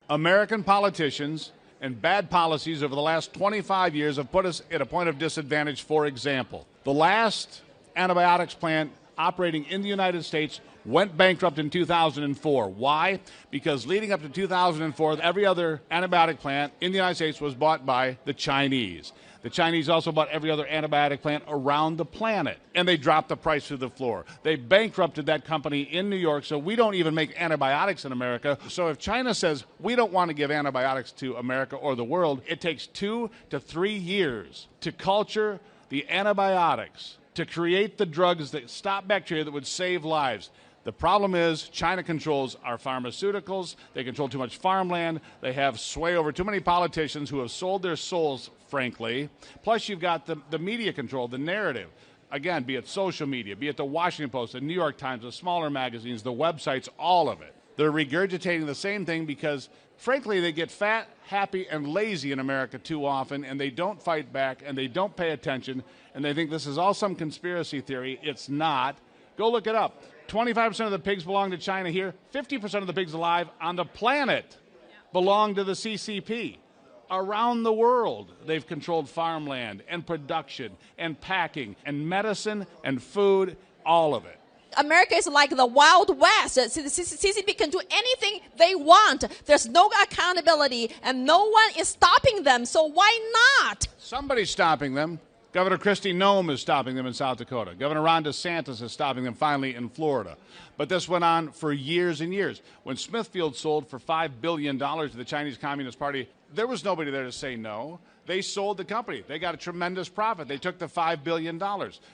American politicians and bad policies over the last 25 years have put us at a point of disadvantage. For example, the last antibiotics plant operating in the United States went bankrupt in 2004. Why? Because leading up to 2004, every other antibiotic plant in the United States was bought by the Chinese. The Chinese also bought every other antibiotic plant around the planet, and they dropped the price through the floor. They bankrupted that company in New York, so we don't even make antibiotics in America. So if China says we don't want to give antibiotics to America or the world, it takes 2 to 3 years to culture the antibiotics, to create the drugs that stop bacteria that would save lives. The problem is China controls our pharmaceuticals. They control too much farmland. They have sway over too many politicians who have sold their souls, frankly. Plus, you've got the media control, the narrative. Again, be it social media, be it the Washington Post, the New York Times, the smaller magazines, the websites, all of it. They're regurgitating the same thing because, frankly, they get fat, happy, and lazy in America too often, and they don't fight back, and they don't pay attention, and they think this is all some conspiracy theory. It's not. Go look it up. 25% of the pigs belong to China here. 50% of the pigs alive on the planet belong to the CCP. Around the world, they've controlled farmland and production and packing and medicine and food, all of it. America is like the Wild West. The CCP can do anything they want. There's no accountability, and no one is stopping them. So why not? Somebody's stopping them. Governor Kristi Noem is stopping them in South Dakota. Governor Ron DeSantis is stopping them finally in Florida. But this went on for years and years. When Smithfield sold for $5 billion to the Chinese Communist Party, there was nobody there to say no. They sold the company. They got a tremendous profit. They took the $5 billion.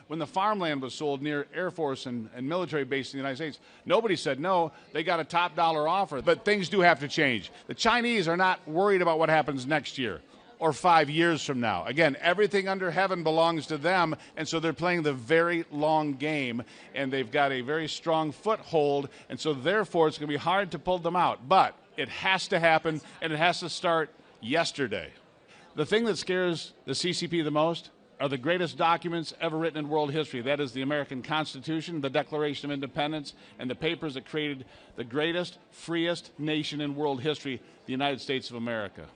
When the farmland was sold near Air Force and military base in the United States, nobody said no. They got a top dollar offer. But things do have to change. The Chinese are not worried about what happens next year or 5 years from now. Again, everything under heaven belongs to them, and so they're playing the very long game, and they've got a very strong foothold, and so therefore it's going to be hard to pull them out. But it has to happen, and it has to start yesterday. The thing that scares the CCP the most are the greatest documents ever written in world history. That is the American Constitution, the Declaration of Independence, and the papers that created the greatest, freest nation in world history, the United States of America.